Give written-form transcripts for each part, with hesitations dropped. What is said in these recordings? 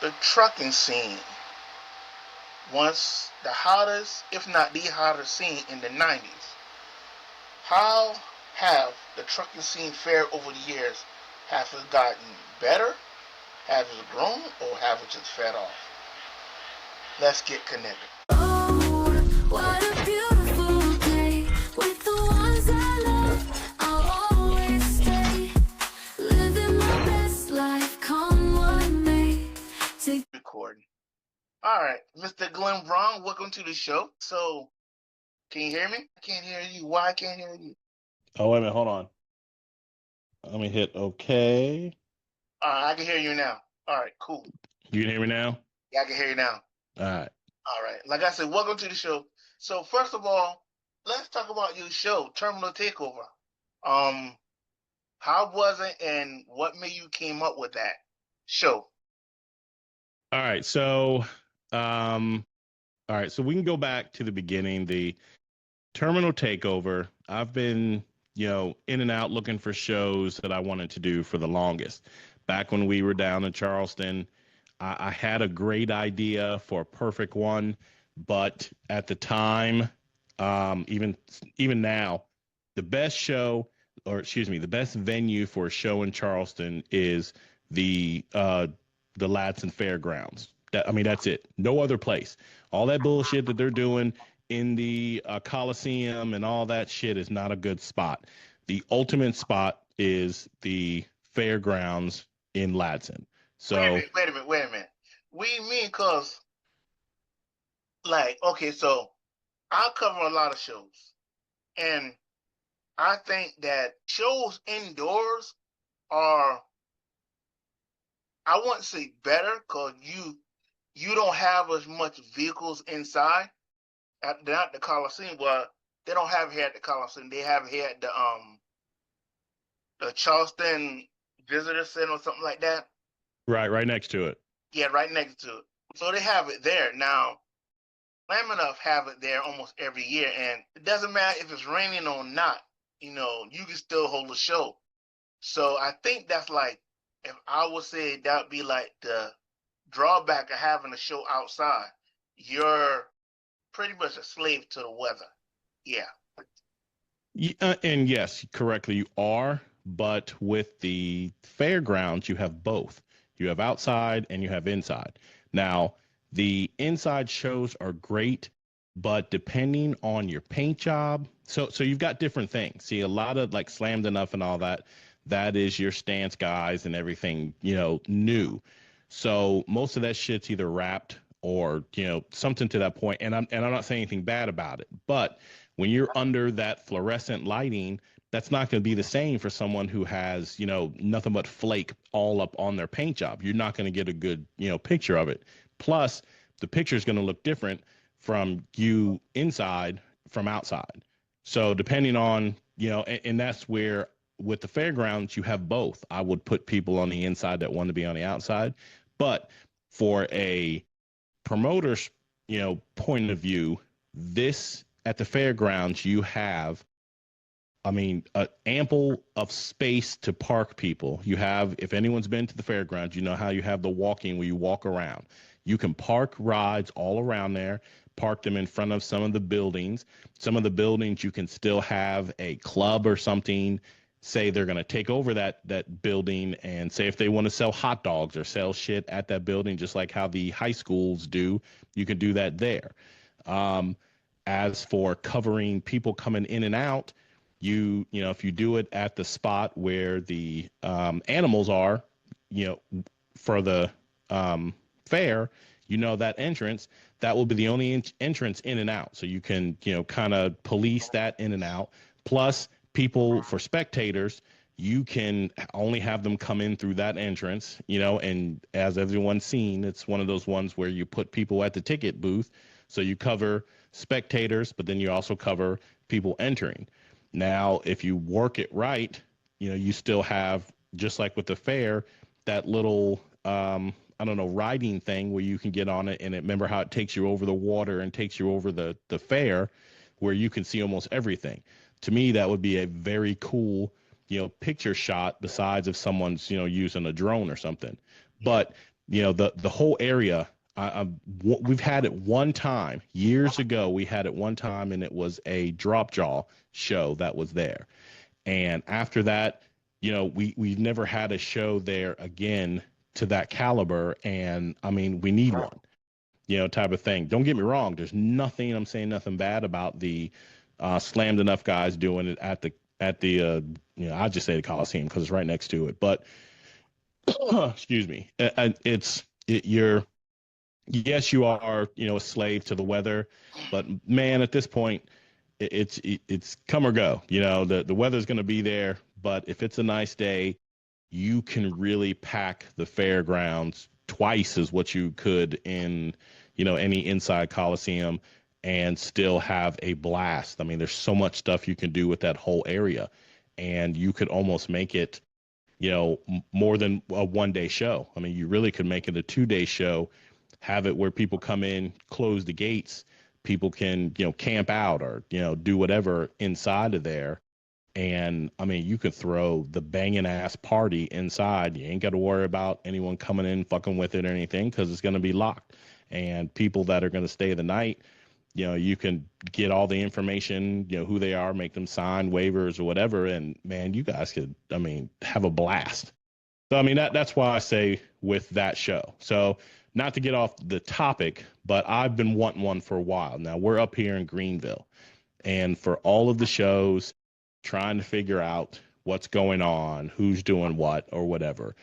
The trucking scene, once the hottest, if not the hottest scene in the 90s. How have the trucking scene fared over the years? Have it gotten better? Have it grown? Or have it just fed off? Let's get connected. Oh, what a beautiful day with the ones I love. I'll always stay living my best life. Come what may. Recording. All right, Mr. Glenn Brown, welcome to the show. So, can you hear me? I can't hear you. Why I can't hear you? Oh, wait a minute. Hold on. Let me hit OK. All right, I can hear you now. All right, cool. You can hear me now? Yeah, I can hear you now. All right. All right. Like I said, welcome to the show. So, first of all, let's talk about your show, Terminal Takeover. How was it, and what made you came up with that show? All right. So, we can go back to the beginning. The Terminal Takeover. I've been, in and out looking for shows that I wanted to do for the longest. Back when we were down in Charleston, I had a great idea for a perfect one, but at the time, even now, the best venue for a show in Charleston is the Ladson Fairgrounds. That's it. No other place. All that bullshit that they're doing in the Coliseum and all that shit is not a good spot. The ultimate spot is the fairgrounds in Ladson. So wait a minute. What do you mean? Cause okay, so I cover a lot of shows, and I think that shows indoors are, I wouldn't say better, cause you don't have as much vehicles inside. Not the Coliseum, but they don't have it here at the Coliseum. They have it here at the Charleston Visitor Center or something like that. right next to it. Yeah, right next to it. So they have it there. Now, Slam Enough have it there almost every year, and it doesn't matter if it's raining or not. You can still hold a show. So I think that's if I would say that would be like the drawback of having a show outside. You're pretty much a slave to the weather. Yeah. And yes, correctly, you are. But with the fairgrounds, you have both. You have outside and you have inside. Now, the inside shows are great, but depending on your paint job, so you've got different things. See, a lot of like Slammed Enough and all that, that is your stance guys and everything, new. So most of that shit's either wrapped or, something to that point. And I'm not saying anything bad about it. But when you're under that fluorescent lighting, that's not going to be the same for someone who has, nothing but flake all up on their paint job. You're not going to get a good, picture of it. Plus, the picture is going to look different from you inside from outside. So depending on, and that's where with the fairgrounds, you have both. I would put people on the inside that want to be on the outside. But for a promoter's, point of view, this at the fairgrounds, you have ample of space to park people. You have, if anyone's been to the fairgrounds, you know how you have the walking where you walk around. You can park rides all around there, park them in front of some of the buildings. Some of the buildings you can still have a club or something. Say they're going to take over that building and say if they want to sell hot dogs or sell shit at that building, just like how the high schools do, you can do that there. As for covering people coming in and out, if you do it at the spot where the animals are, for the fair, that entrance, that will be the only entrance in and out. So you can, kind of police that in and out. Plus, people, for spectators, you can only have them come in through that entrance, and as everyone's seen, it's one of those ones where you put people at the ticket booth. So you cover spectators, but then you also cover people entering. Now, if you work it right, you still have, just like with the fair, that little, riding thing where you can get on it. And remember how it takes you over the water and takes you over the fair where you can see almost everything. To me, that would be a very cool, picture shot besides if someone's, using a drone or something. But the whole area. We've had it one time years ago. We had it one time, and it was a drop jaw show that was there. And after that, we've never had a show there again to that caliber. And I mean, we need one, type of thing. Don't get me wrong. There's nothing, I'm saying nothing bad about the slammed enough guys doing it at the I just say the Coliseum because it's right next to it. But excuse me, you're, yes, you are, a slave to the weather, but man, at this point, it's come or go. The weather's going to be there, but if it's a nice day, you can really pack the fairgrounds twice as what you could in, any inside Coliseum and still have a blast. I mean, there's so much stuff you can do with that whole area, and you could almost make it, more than a 1-day show. I mean, you really could make it a 2-day show, have it where people come in, close the gates, people can, camp out or, do whatever inside of there. And I mean, you could throw the banging ass party inside. You ain't got to worry about anyone coming in, fucking with it or anything, because it's going to be locked. And people that are going to stay the night, you can get all the information, who they are, make them sign waivers or whatever. And man, you guys could, I mean, have a blast. So, I mean, that's why I say with that show. So not to get off the topic, but I've been wanting one for a while. Now we're up here in Greenville, and for all of the shows, trying to figure out what's going on, who's doing what or whatever.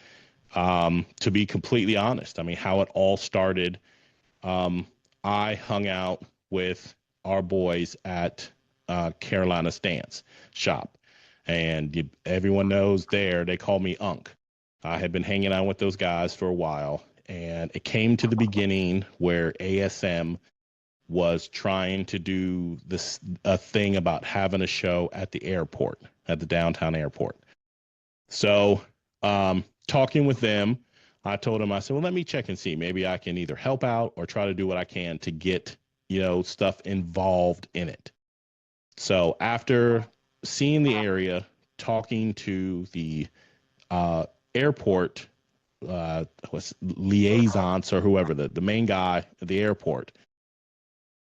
To be completely honest, I mean, how it all started, I hung out with our boys at Carolina Stance Shop, and everyone knows there, they call me Unc. I had been hanging out with those guys for a while, and it came to the beginning where ASM was trying to do a thing about having a show at the airport, at the downtown airport. So talking with them, I told them, I said, well, let me check and see. Maybe I can either help out or try to do what I can to get, stuff involved in it. So after seeing the area, talking to the airport liaisons or whoever, the main guy at the airport,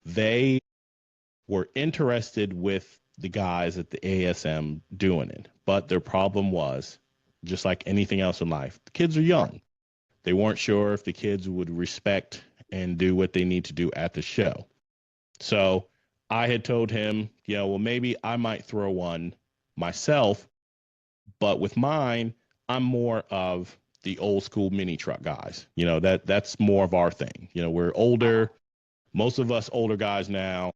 they were interested with the guys at the ASM doing it. But their problem was, just like anything else in life, the kids are young. They weren't sure if the kids would respect and do what they need to do at the show. So I had told him, well, maybe I might throw one myself, but with mine, I'm more of the old school mini truck guys. That's more of our thing. We're older. Most of us older guys now,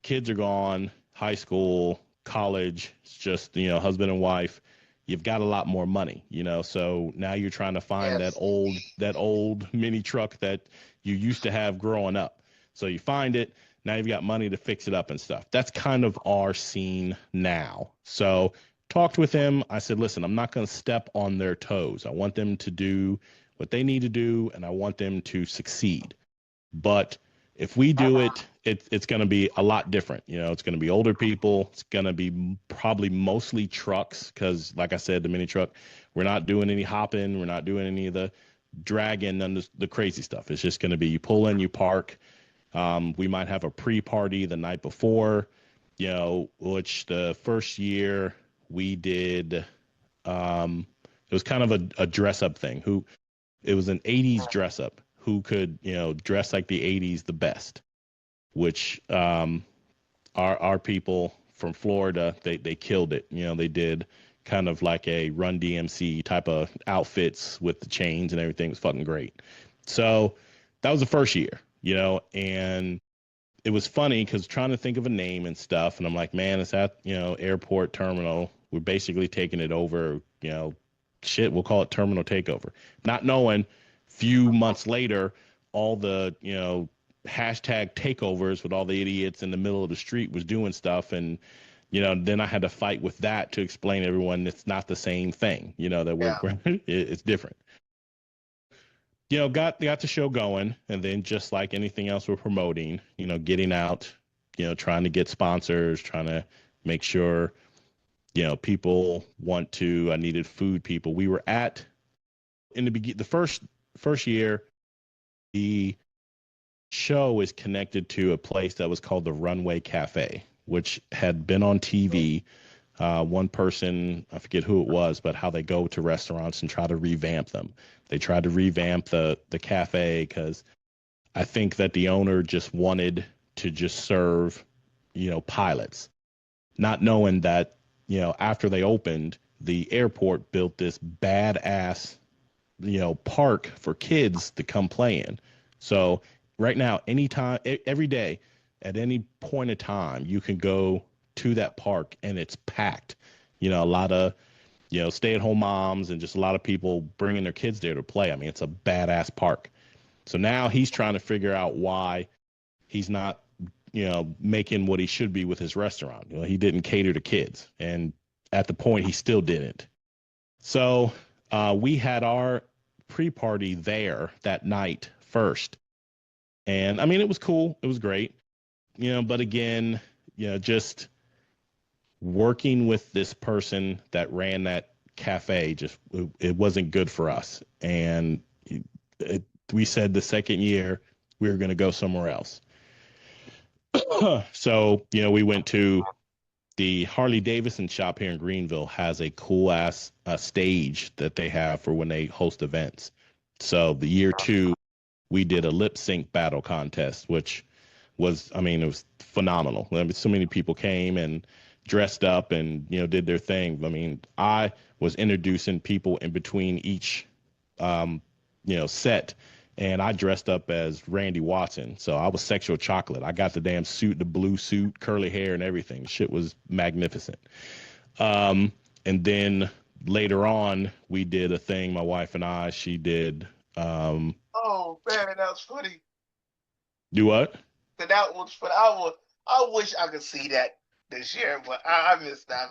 kids are gone, high school, college. It's just, husband and wife. You've got a lot more money, so now you're trying to find Yes. that old mini truck that you used to have growing up. So you find it. Now you've got money to fix it up and stuff. That's kind of our scene now. So talked with him. I said, listen, I'm not going to step on their toes. I want them to do what they need to do, and I want them to succeed. But if we do it, it's going to be a lot different. It's going to be older people. It's going to be probably mostly trucks because, like I said, the mini truck, we're not doing any hopping. We're not doing any of the dragging and the crazy stuff. It's just going to be you pull in, you park. We might have a pre-party the night before, which the first year we did, it was kind of a dress-up thing. It was an 80s dress-up. Who could, dress like the 80s the best, which our people from Florida, they killed it. They did kind of like a Run DMC type of outfits with the chains and everything. It was fucking great. So that was the first year, and it was funny because trying to think of a name and stuff. And I'm like, man, it's at, airport terminal. We're basically taking it over, shit, we'll call it terminal takeover. Not knowing, few months later, all the, hashtag takeovers with all the idiots in the middle of the street was doing stuff. And, then I had to fight with that to explain to everyone it's not the same thing, that we're, it's different. Got the show going, and then just like anything else we're promoting, getting out, trying to get sponsors, trying to make sure, people I needed food people. We were in the first year, The show is connected to a place that was called the Runway Cafe, which had been on TV. One person, I forget who it was, but how they go to restaurants and try to revamp them. They tried to revamp the cafe because I think that the owner just wanted to just serve, pilots, not knowing that, after they opened, the airport built this badass, park for kids to come play in. So right now, anytime, every day, at any point of time, you can go to that park and it's packed. A lot of, stay-at-home moms and just a lot of people bringing their kids there to play. I mean, it's a badass park. So now he's trying to figure out why he's not, making what he should be with his restaurant. He didn't cater to kids. And at the point, he still didn't. So we had our pre-party there that night first. And I mean, it was cool. It was great. But again, just working with this person that ran that cafe, it wasn't good for us. And we said the second year we were going to go somewhere else. So, we went to the Harley Davidson shop here in Greenville. Has a cool ass stage that they have for when they host events. So the year 2, we did a lip sync battle contest, which was, it was phenomenal. So many people came and dressed up and, did their thing. I was introducing people in between each, set, and I dressed up as Randy Watson. So I was Sexual Chocolate. I got the damn suit, the blue suit, curly hair and everything. Shit was magnificent. And then later on, we did a thing, my wife and I, she did. Oh, man, that was funny. Do what? That was funny. I wish I could see that this year, but I missed that.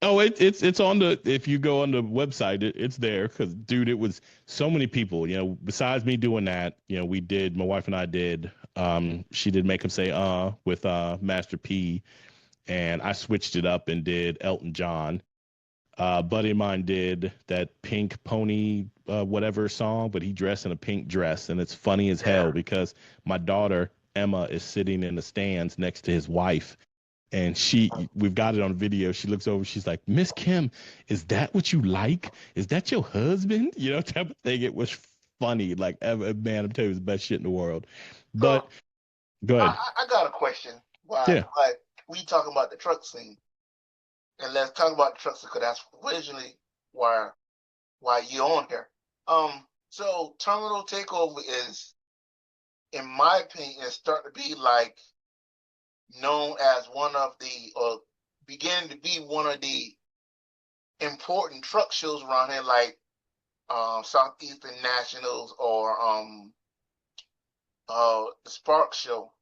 Oh, it's on if you go on the website, it's there because, dude, it was so many people, besides me doing that, my wife and I did, she did Make 'Em Say, with, Master P, and I switched it up and did Elton John. Buddy of mine did that Pink Pony, whatever song, but he dressed in a pink dress, and it's funny as hell because my daughter, Emma, is sitting in the stands next to his wife. And we've got it on video. She looks over. She's like, Miss Kim, is that what you like? Is that your husband? Type of thing. It was funny. Like, man, I'm telling you, it was the best shit in the world. But go ahead. I got a question. Yeah. Like, we talking about the truck scene. And let's talk about the truck scene because that's originally why you're on here. So Terminal Takeover is, in my opinion, starting to be like known as beginning to be one of the important truck shows around here, like Southeastern Nationals or the Spark Show.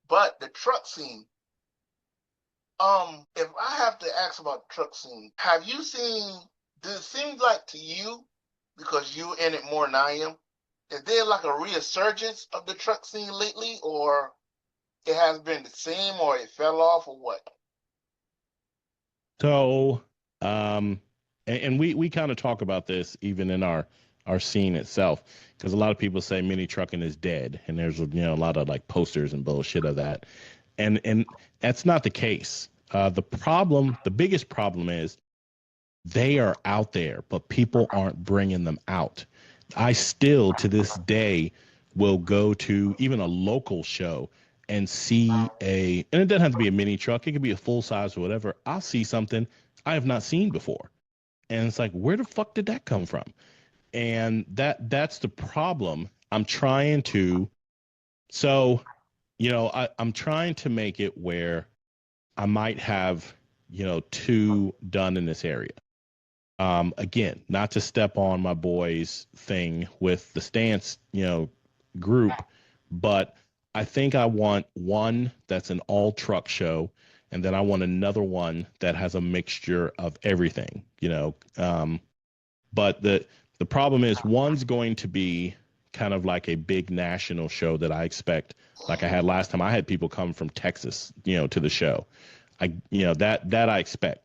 But the truck scene, if I have to ask about the truck scene, have you seen, does it seem like to you, because you're in it more than I am, is there like a resurgence of the truck scene lately, or it has been the same, or it fell off, or what? So, and we kind of talk about this even in our scene itself, because a lot of people say mini trucking is dead, and there's a lot of like posters and bullshit of that, and that's not the case. The biggest problem is they are out there, but people aren't bringing them out. I still to this day will go to even a local show and see and it doesn't have to be a mini truck. It could be a full size or whatever. I'll see something I have not seen before. And it's like, where the fuck did that come from? And that's the problem. I'm trying to make it where I might have, 2 done in this area. Again, not to step on my boys thing with the stance, group, but I think I want one that's an all truck show, and then I want another one that has a mixture of everything, but the problem is one's going to be kind of like a big national show that I expect. Like I had last time, I had people come from Texas, to the show. That I expect.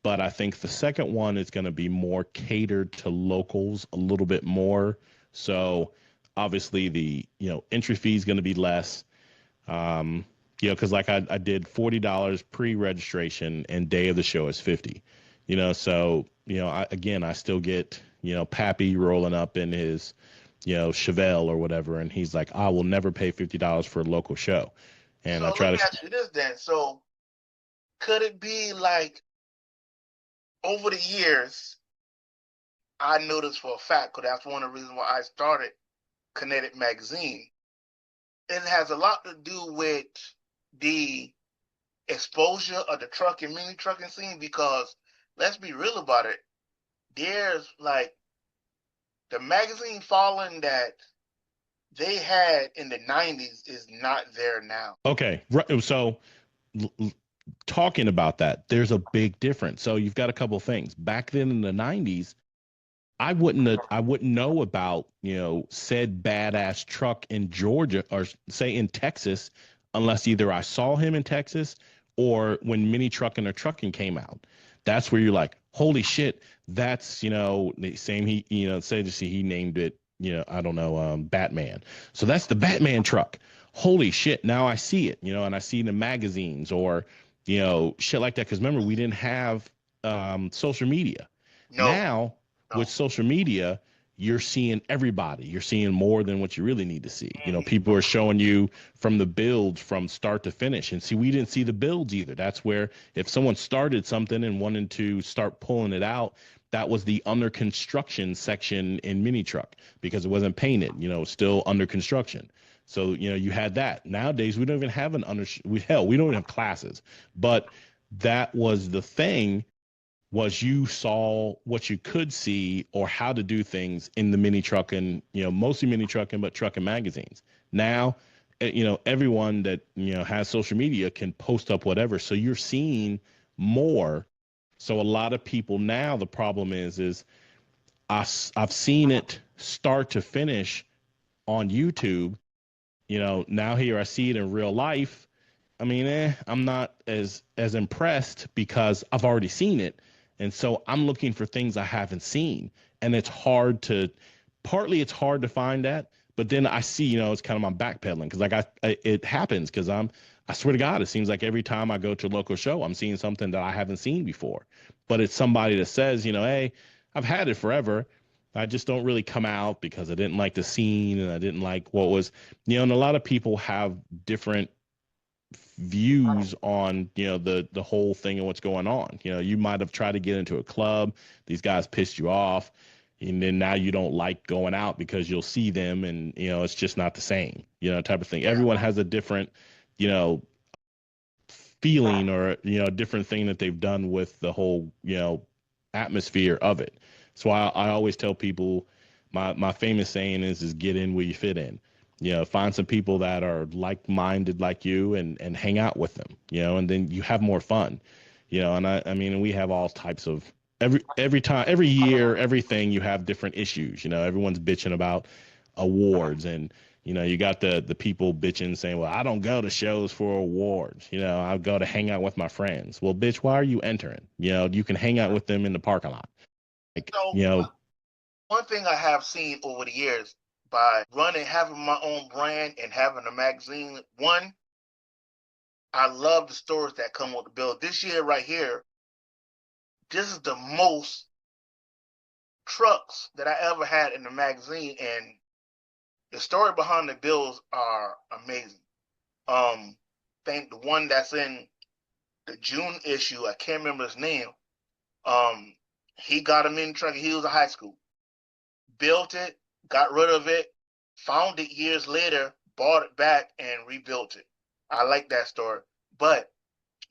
But I think the second one is going to be more catered to locals a little bit more. So obviously the, entry fee is going to be less. Because like I did $40 pre-registration and day of the show is 50. So I still get Pappy rolling up in his Chevelle or whatever, and he's like, I will never pay $50 for a local show, and So I let try me to. ask you this then. So could it be like over the years, I noticed for a fact, because that's one of the reasons why I started Kinetik Magazine. It has a lot to do with the exposure of the truck and mini trucking scene, because let's be real about it. There's like the magazine following that they had in the 90s is not there now. Okay, so talking about that, there's a big difference. So you've got a couple things. Back then in the 90s, I wouldn't know about, said badass truck in Georgia or say in Texas unless either I saw him in Texas or when mini trucking or trucking came out. That's where you're like, holy shit, that's, the same he, say just he named it, I don't know, Batman. So that's the Batman truck. Holy shit, now I see it, and I see it in magazines or, shit like that. Cause remember, we didn't have social media. No, Now with no. social media, you're seeing everybody. You're seeing more than what you really need to see. People are showing you from the builds from start to finish. And see, we didn't see the builds either. That's where if someone started something and wanted to start pulling it out, that was the under construction section in mini truck because it wasn't painted, still under construction. So, you had that. Nowadays, we don't even have we don't even have classes. But that was the thing, was you saw what you could see or how to do things in the mini trucking, mostly mini trucking, but trucking magazines. Now, everyone that, has social media can post up whatever. So you're seeing more. So a lot of people now, the problem is I've seen it start to finish on YouTube. Now here I see it in real life. I mean, I'm not as impressed because I've already seen it. And so I'm looking for things I haven't seen. And partly it's hard to find that, but then I see, it's kind of my backpedaling because it happens because I swear to God, it seems like every time I go to a local show, I'm seeing something that I haven't seen before. But it's somebody that says, hey, I've had it forever. I just don't really come out because I didn't like the scene and I didn't like what was, and a lot of people have different views on the whole thing and what's going on. You might have tried to get into a club, these guys pissed you off, and then now you don't like going out because you'll see them and it's just not the same, type of thing. Everyone has a different feeling or a different thing that they've done with the whole atmosphere of it. So I always tell people, my famous saying is get in where you fit in. Find some people that are like-minded like you and hang out with them, and then you have more fun, and I mean, we have all types of every year, everything, you have different issues, everyone's bitching about awards and, you got the people bitching saying, well, I don't go to shows for awards. I go to hang out with my friends. Well, bitch, why are you entering? You can hang out with them in the parking lot. Like, So one thing I have seen over the years by having my own brand and having a magazine, one, I love the stories that come with the bill. This year right here, this is the most trucks that I ever had in the magazine, and the story behind the bills are amazing. Think the one that's in the June issue, I can't remember his name. He got a mini truck. He was in high school, built it, got rid of it, found it years later, bought it back, and rebuilt it. I like that story. But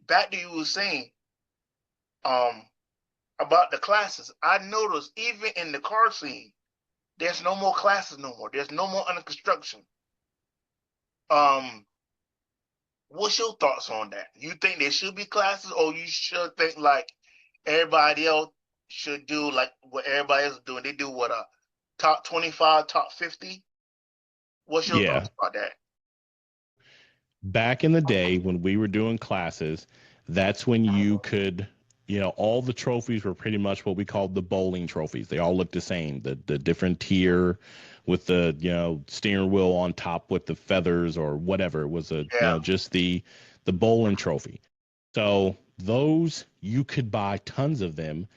back to you were saying about the classes. I noticed even in the car scene, there's no more classes no more. There's no more under construction. What's your thoughts on that? You think there should be classes, or you should think like everybody else should do, like what everybody else is doing? They do what, top 25, top 50? What's your Yeah. thoughts about that? Back in the day when we were doing classes, that's when you could, all the trophies were pretty much what we called the bowling trophies. They all looked the same, the different tier, with the, steering wheel on top with the feathers or whatever. It was Yeah. just the bowling trophy. So those, you could buy tons of them,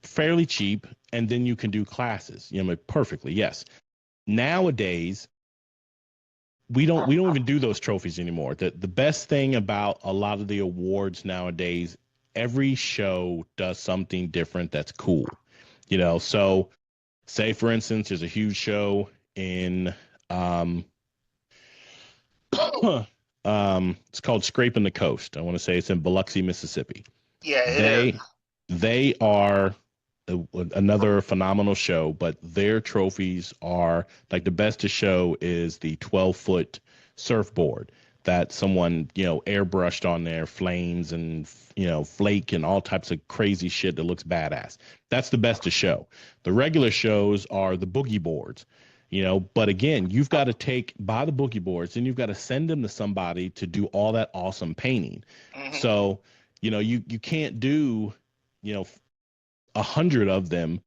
fairly cheap, and then you can do classes, perfectly. Yes. Nowadays, we don't even do those trophies anymore. The best thing about a lot of the awards nowadays, every show does something different that's cool. So say for instance, there's a huge show in it's called Scraping the Coast. I want to say it's in Biloxi, Mississippi. Yeah, it is. They are another phenomenal show, but their trophies are like, the best to show is the 12-foot surfboard that someone, airbrushed on there, flames and, flake and all types of crazy shit that looks badass. That's the best to show. The regular shows are the boogie boards, but again, you've got to buy the boogie boards and you've got to send them to somebody to do all that awesome painting. Mhm. So, you can't do, 100 of them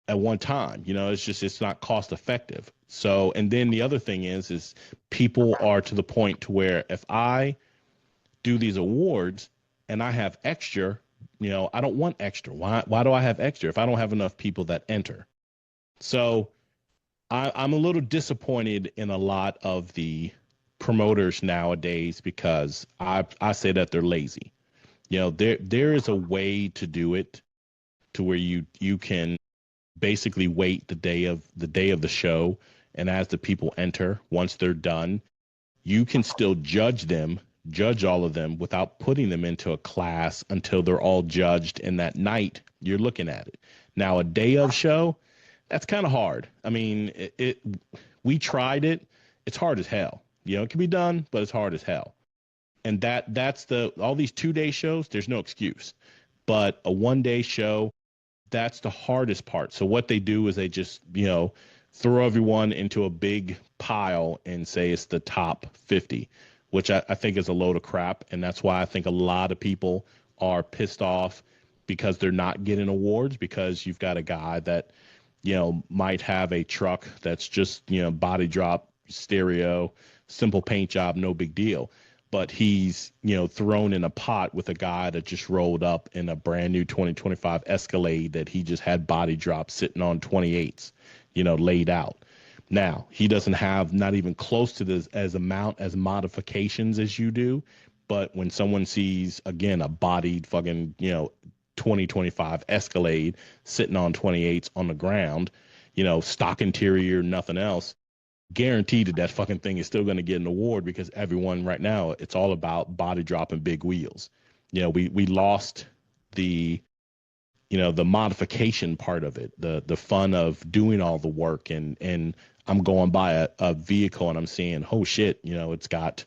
at one time. It's not cost effective. So, and then the other thing is people are to the point to where if I do these awards and I have extra, I don't want extra. Why do I have extra if I don't have enough people that enter? So I'm a little disappointed in a lot of the promoters nowadays, because I say that they're lazy. There is a way to do it to where you can basically wait the day of the show, and as the people enter, once they're done, you can still judge all of them without putting them into a class until they're all judged, and that night you're looking at it. Now, a day of show, that's kind of hard. I mean, we tried it. It's hard as hell. It can be done, but it's hard as hell. And that's all these 2-day shows, there's no excuse. But a 1-day show, that's the hardest part. So what they do is they just, throw everyone into a big pile and say it's the top 50, which I think is a load of crap. And that's why I think a lot of people are pissed off because they're not getting awards, because you've got a guy that, might have a truck that's just, body drop, stereo, simple paint job, no big deal. But he's, thrown in a pot with a guy that just rolled up in a brand new 2025 Escalade that he just had body drop sitting on 28s, laid out. Now, he doesn't have not even close to this as modifications as you do. But when someone sees, again, a bodied fucking, 2025 Escalade sitting on 28s on the ground, stock interior, nothing else, guaranteed that fucking thing is still going to get an award, because everyone right now, it's all about body drop and big wheels. We lost the modification part of it, the fun of doing all the work, and I'm going by a vehicle and I'm seeing, oh shit, it's got,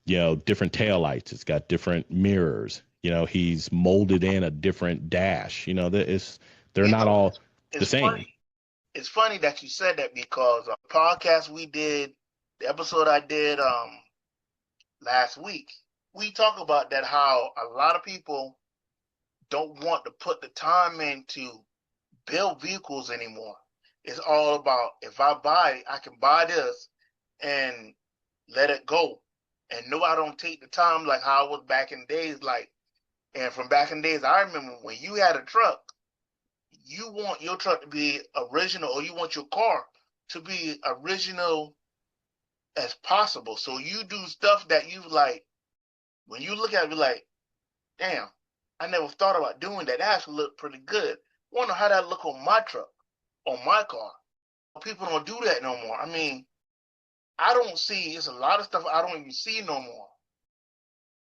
different taillights, it's got different mirrors, he's molded in a different dash, they're not all the same. Funny. It's funny that you said that, because the podcast we did, the episode I did last week, we talk about that, how a lot of people don't want to put the time in to build vehicles anymore. It's all about, if I can buy this and let it go. And no, I don't take the time like how I was back in days. And from back in days, I remember when you had a truck, you want your truck to be original, or you want your car to be original as possible. So you do stuff that you like, when you look at it, you're like, damn, I never thought about doing that. That actually looked pretty good. Wonder how that look on my truck, on my car. People don't do that no more. I mean, I don't see, it's a lot of stuff I don't even see no more.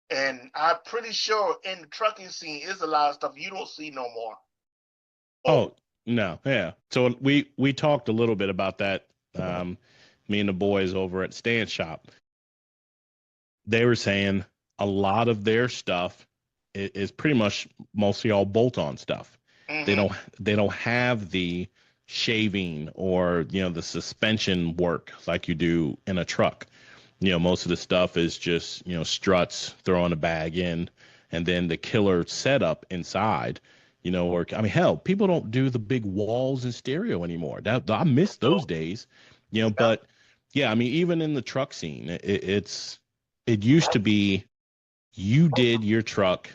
And I'm pretty sure in the trucking scene is a lot of stuff you don't see no more. Oh, no. Yeah. So we talked a little bit about that. Me and the boys over at Stand Shop, they were saying a lot of their stuff is pretty much mostly all bolt-on stuff. Mm-hmm. They don't have the shaving or, the suspension work like you do in a truck. Most of the stuff is just, struts, throwing a bag in, and then the killer setup inside, Or I mean, hell, people don't do the big walls and stereo anymore. That I miss those days, But yeah, I mean, even in the truck scene, it used to be you did your truck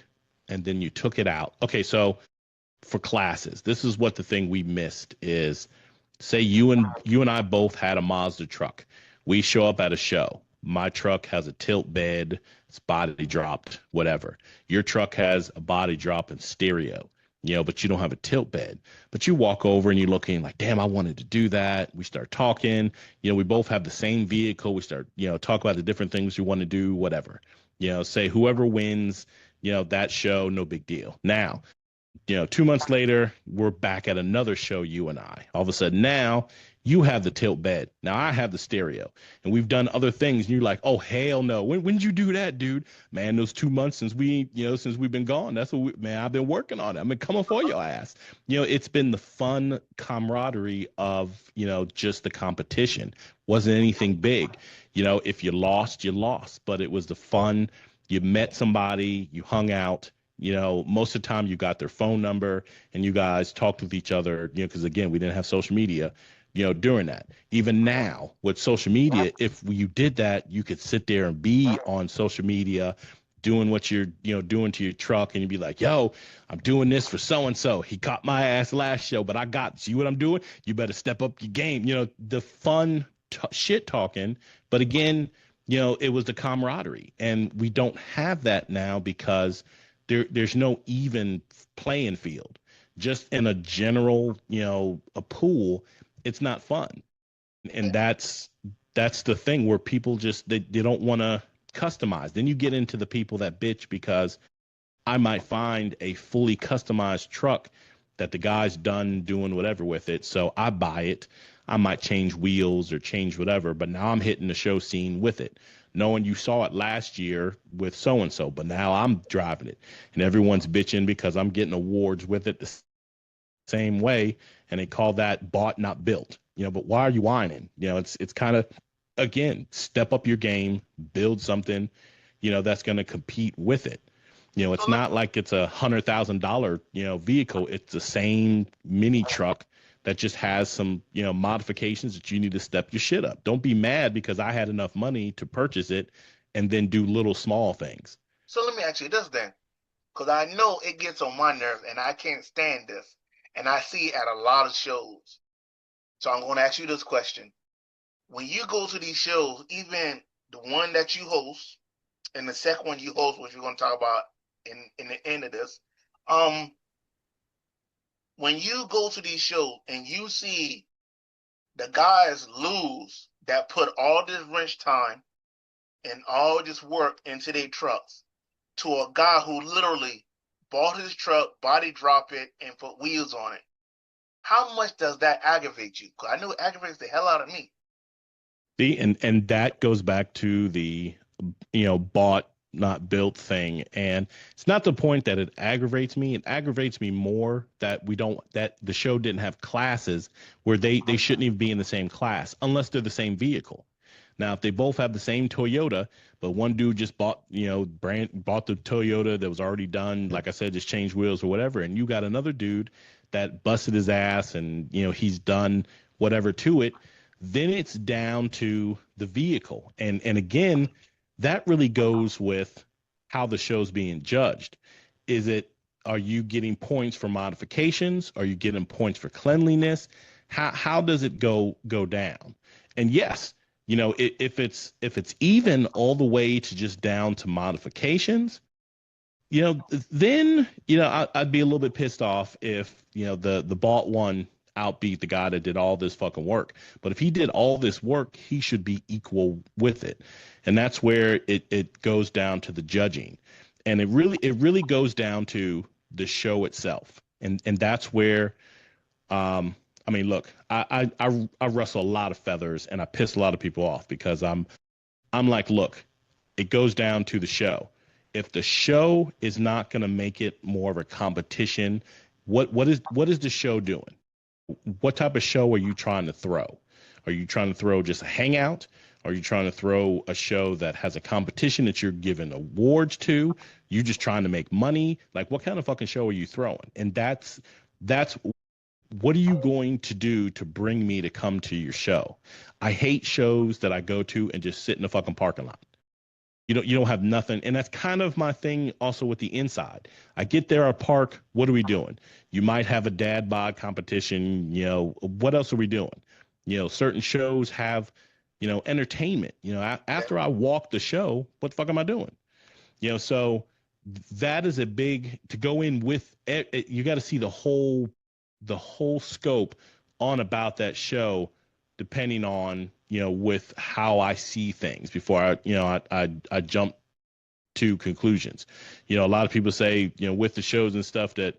and then you took it out. Okay, so for classes, this is what the thing we missed is. Say you and I both had a Mazda truck. We show up at a show. My truck has a tilt bed, it's body dropped, whatever. Your truck has a body drop and stereo, but you don't have a tilt bed. But you walk over and you're looking like, damn, I wanted to do that. We start talking. We both have the same vehicle. We start, talk about the different things we want to do, whatever. Say whoever wins, that show, no big deal. Now, 2 months later, we're back at another show, you and I. All of a sudden now you have the tilt bed. Now I have the stereo. And we've done other things. And you're like, oh, hell no. When did you do that, dude? Man, those 2 months since we've been gone. That's man, I've been working on it. I've been coming for your ass. It's been the fun camaraderie of, just the competition. Wasn't anything big. If you lost, you lost. But it was the fun. You met somebody, you hung out. Most of the time you got their phone number and you guys talked with each other, because again, we didn't have social media, during that. Even now with social media, if you did that, you could sit there and be on social media doing what you're, doing to your truck. And you'd be like, yo, I'm doing this for so-and-so. He caught my ass last show, but see what I'm doing? You better step up your game. The fun shit talking. But again, it was the camaraderie, and we don't have that now because there's no even playing field. Just in a general, a pool, it's not fun. And that's the thing where people just, they don't want to customize. Then you get into the people that bitch because I might find a fully customized truck that the guy's done doing whatever with it. So I buy it. I might change wheels or change whatever, but now I'm hitting the show scene with it, knowing you saw it last year with so-and-so, but now I'm driving it. And everyone's bitching because I'm getting awards with it the same way, and they call that bought, not built. But why are you whining? It's kind of, again, step up your game, build something, that's going to compete with it. It's not like it's $100,000, vehicle. It's the same mini truck that just has some, modifications that you need to step your shit up. Don't be mad because I had enough money to purchase it and then do little small things. So let me ask you this then, because I know it gets on my nerves and I can't stand this. And I see it at a lot of shows. So I'm going to ask you this question. When you go to these shows, even the one that you host and the second one you host, which we're going to talk about in the end of this, when you go to these shows and you see the guys lose that put all this wrench time and all this work into their trucks to a guy who literally bought his truck, body drop it, and put wheels on it, how much does that aggravate you? Because I know it aggravates the hell out of me. See, and that goes back to the, bought, not built thing. And it's not the point that it aggravates me. It aggravates me more that that the show didn't have classes where they shouldn't even be in the same class unless they're the same vehicle. Now, if they both have the same Toyota, but one dude just bought the Toyota that was already done, like I said, just changed wheels or whatever, and you got another dude that busted his ass and, he's done whatever to it, then it's down to the vehicle. And again, that really goes with how the show's being judged. Are you getting points for modifications? Are you getting points for cleanliness? How does it go down? And yes, if it's even all the way to just down to modifications, then I'd be a little bit pissed off if the bought one outbeat the guy that did all this fucking work. But if he did all this work, he should be equal with it. And that's where it goes down to the judging. And it really goes down to the show itself. And that's where look, I rustle a lot of feathers and I piss a lot of people off because I'm like, look, it goes down to the show. If the show is not going to make it more of a competition, what is the show doing? What type of show are you trying to throw? Are you trying to throw just a hangout? Are you trying to throw a show that has a competition that you're giving awards to? You just trying to make money? Like, what kind of fucking show are you throwing? And that's what are you going to do to bring me to come to your show? I hate shows that I go to and just sit in the fucking parking lot. You don't have nothing, and that's kind of my thing also with the inside. I get there at park, what are we doing? You might have a dad bod competition. What else are we doing? Certain shows have entertainment. After I walk the show, what the fuck am I doing? So that is a big to go in with it. You got to see the whole scope on about that show, depending on with how I see things before I jump to conclusions. A lot of people say with the shows and stuff that,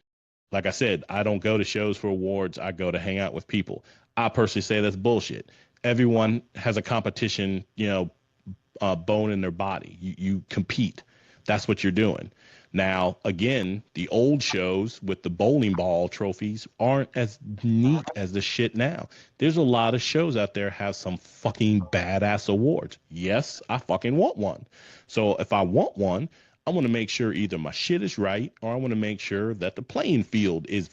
like I said, I don't go to shows for awards. I go to hang out with people. I personally say that's bullshit. Everyone has a competition, bone in their body. You compete. That's what you're doing. Now, again, the old shows with the bowling ball trophies aren't as neat as the shit now. There's a lot of shows out there have some fucking badass awards. Yes, I fucking want one. So if I want one, I want to make sure either my shit is right or I want to make sure that the playing field is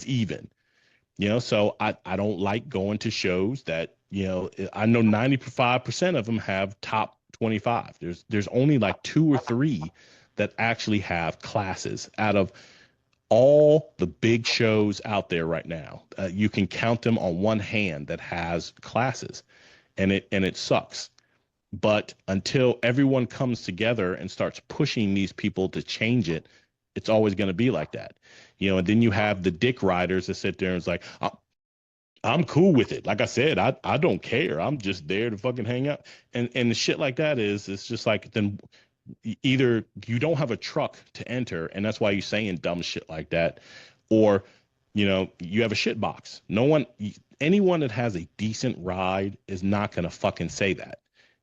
even. So I don't like going to shows that, I know 95% of them have top 25. There's only like two or three that actually have classes out of all the big shows out there right now. You can count them on one hand that has classes, and it sucks. But until everyone comes together and starts pushing these people to change it, it's always going to be like that. And then you have the dick riders that sit there and it's like, I'm cool with it. Like I said, I don't care. I'm just there to fucking hang out. And the shit like that it's just like, then either you don't have a truck to enter, and that's why you're saying dumb shit like that, or you have a shit box. Anyone that has a decent ride is not gonna fucking say that.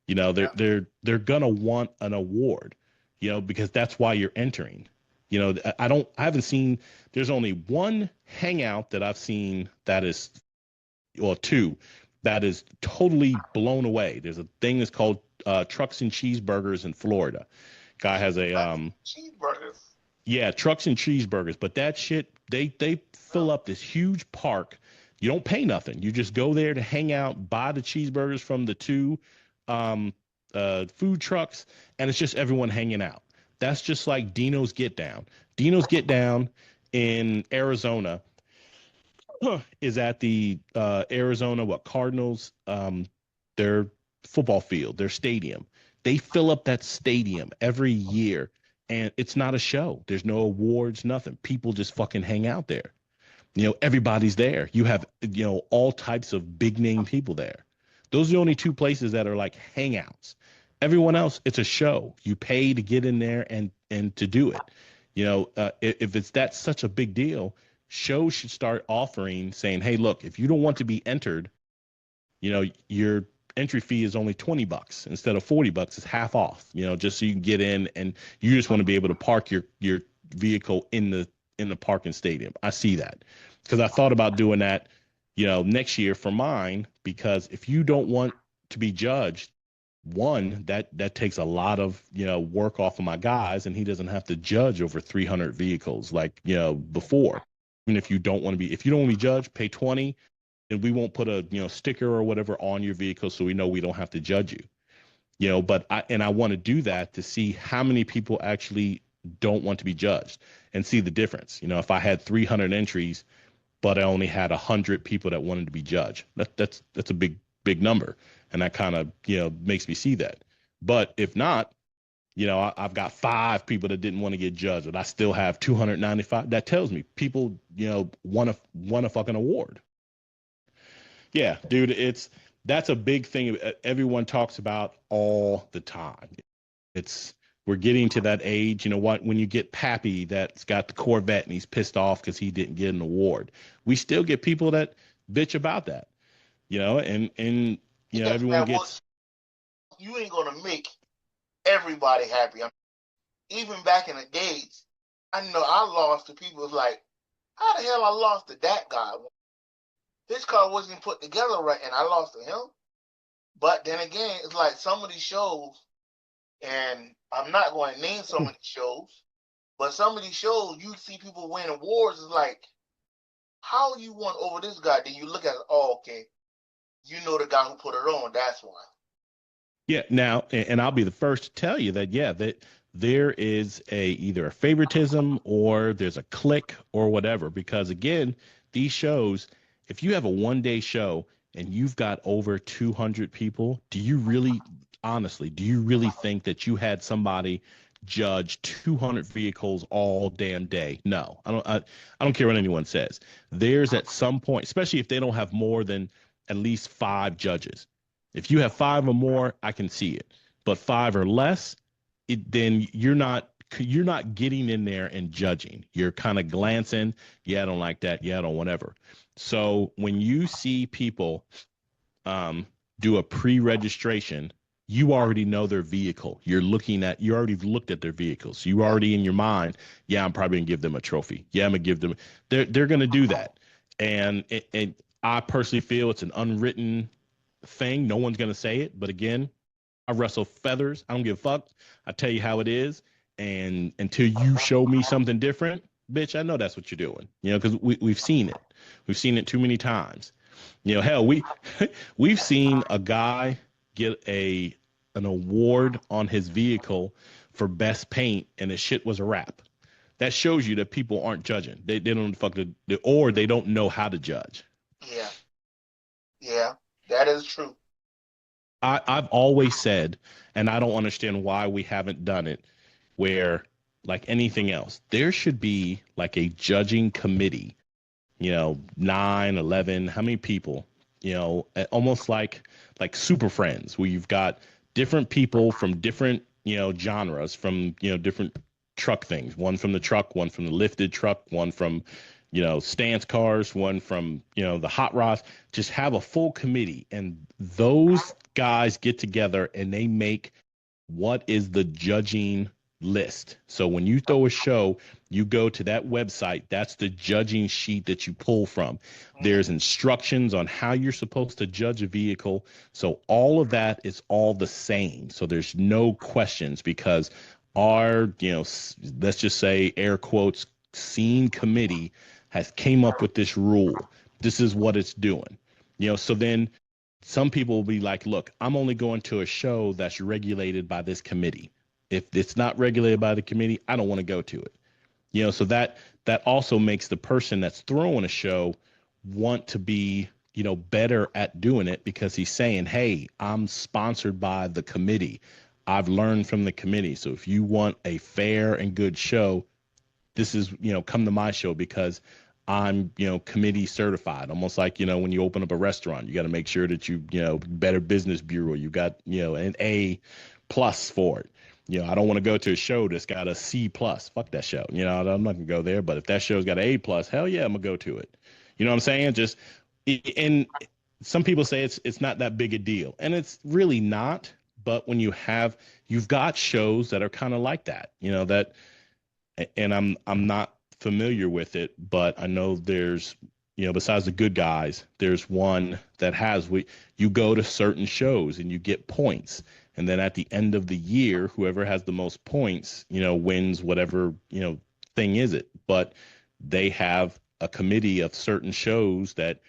They're gonna want an award, because that's why you're entering. I haven't seen. There's only one hangout that I've seen that is, well, two, that is totally blown away. There's a thing that's called Trucks and Cheeseburgers in Florida. Guy has a cheeseburgers. Yeah, Trucks and Cheeseburgers. But that shit, they fill up this huge park. You don't pay nothing. You just go there to hang out, buy the cheeseburgers from the two food trucks, and it's just everyone hanging out. That's just like Dino's Get Down. Dino's Get Down in Arizona is at the Arizona Cardinals, their football field, their stadium. They fill up that stadium every year, and it's not a show. There's no awards, nothing. People just fucking hang out there. Everybody's there. You have all types of big name people there. Those are the only two places that are like hangouts. Everyone else, it's a show. You pay to get in there and to do it. If it's that such a big deal, shows should start offering, saying, hey, look, if you don't want to be entered, your entry fee is only $20 instead of $40. It's half off, just so you can get in, and you just want to be able to park your vehicle in the parking stadium. I see that, because I thought about doing that, next year for mine, because if you don't want to be judged, one, that takes a lot of work off of my guys, and he doesn't have to judge over 300 vehicles like before. Even if you don't want to be judged, pay 20, and we won't put a sticker or whatever on your vehicle, so we know we don't have to judge you. But I want to do that to see how many people actually don't want to be judged and see the difference. If I had 300 entries, but I only had 100 people that wanted to be judged, that's a big number, and that kind of makes me see that. But if not, I've got 5 people that didn't want to get judged, but I still have 295. That tells me people want a fucking award. Yeah, dude, that's a big thing everyone talks about all the time. We're getting to that age, when you get Pappy that's got the Corvette and he's pissed off because he didn't get an award. We still get people that bitch about that, and everyone gets. You ain't gonna make everybody happy. Even back in the days, I know I lost to people like, how the hell I lost to that guy? His car wasn't put together right, and I lost to him. But then again, it's like some of these shows, and I'm not going to name some of these shows, but some of these shows you see people win awards. It's like, how you won over this guy? Then you look at it, oh, okay, you know the guy who put it on. That's why. Yeah. Now, and I'll be the first to tell you that, yeah, that there is either a favoritism or there's a click or whatever. Because again, these shows, if you have a 1 day show and you've got over 200 people, honestly, do you really think that you had somebody judge 200 vehicles all damn day? No, I don't care what anyone says. There's at some point, especially if they don't have more than at least 5 judges. If you have 5 or more, I can see it. But 5 or less, then you're not getting in there and judging. You're kind of glancing. Yeah, I don't like that. Yeah, I don't whatever. So when you see people do a pre-registration, you already know their vehicle. You already looked at their vehicles. So you already in your mind, yeah, I'm probably gonna give them a trophy. Yeah, I'm gonna give them. They're gonna do that, and I personally feel it's an unwritten thing. No one's gonna say it, but again, I wrestle feathers. I don't give a fuck. I tell you how it is, and until you show me something different, bitch, I know that's what you're doing. Because we've seen it. We've seen it too many times. Hell, we've seen a guy get an award on his vehicle for best paint, and the shit was a wrap. That shows you that people aren't judging. They don't or they don't know how to judge. Yeah, that is true. I've always said, and I don't understand why we haven't done it, where like anything else, there should be like a judging committee, 9, 11, how many people, almost like Super Friends, where you've got different people from different, genres, from, different truck things, one from the truck, one from the lifted truck, one from, stance cars, one from, the hot rods. Just have a full committee, and those guys get together and they make what is the judging list. So when you throw a show, you go to that website. That's the judging sheet that you pull from. There's instructions on how you're supposed to judge a vehicle. So all of that is all the same. So there's no questions, because our, let's just say air quotes, scene committee has came up with this rule. This is what it's doing. So then some people will be like, look, I'm only going to a show that's regulated by this committee. If it's not regulated by the committee, I don't want to go to it. So that also makes the person that's throwing a show want to be, better at doing it, because he's saying, hey, I'm sponsored by the committee. I've learned from the committee. So if you want a fair and good show, this is, come to my show, because I'm, committee certified. Almost like, when you open up a restaurant, you got to make sure that you, Better Business Bureau, you got, an A+ for it. I don't want to go to a show that's got a C+. Fuck that show. I'm not gonna go there. But if that show's got an A+, hell yeah, I'm gonna go to it. You know what I'm saying? Just, and some people say it's not that big a deal, and it's really not. But when you've got shows that are kind of like that, that, and I'm not familiar with it, but I know there's, besides the good guys, there's one that you go to certain shows and you get points. And then at the end of the year, whoever has the most points, wins whatever, thing is it. But they have a committee of certain shows that,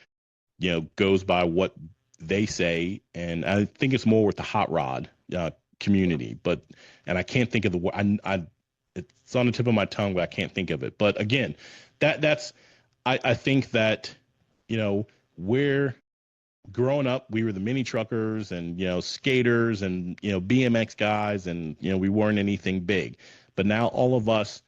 goes by what they say. And I think it's more with the hot rod community. And I can't think of the word. It's on the tip of my tongue, but I can't think of it. But again, I think that, we're growing up, we were the mini truckers and, skaters and, BMX guys, and, we weren't anything big. But now all of us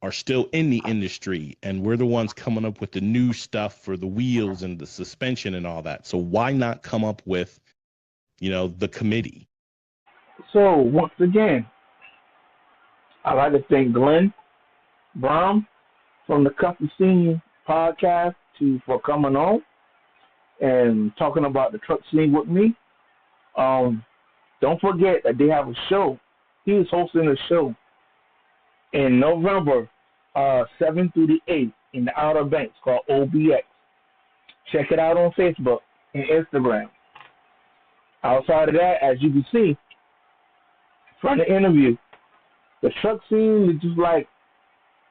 are still in the industry, and we're the ones coming up with the new stuff for the wheels and the suspension and all that. So why not come up with, the committee? So once again, I'd like to thank Glenn Brown from the Custom Scene podcast for coming on and talking about the truck scene with me. Don't forget that they have a show. He is hosting a show in November 7th through the 8th in the Outer Banks called OBX. Check it out on Facebook and Instagram. Outside of that, as you can see from the interview, the truck scene is just like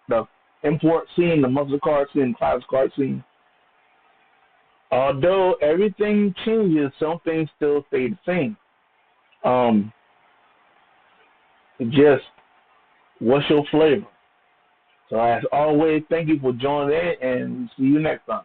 the import scene, the muscle car scene, class car scene. Although everything changes, some things still stay the same. Um, just what's your flavor? So as always, thank you for joining in, and see you next time.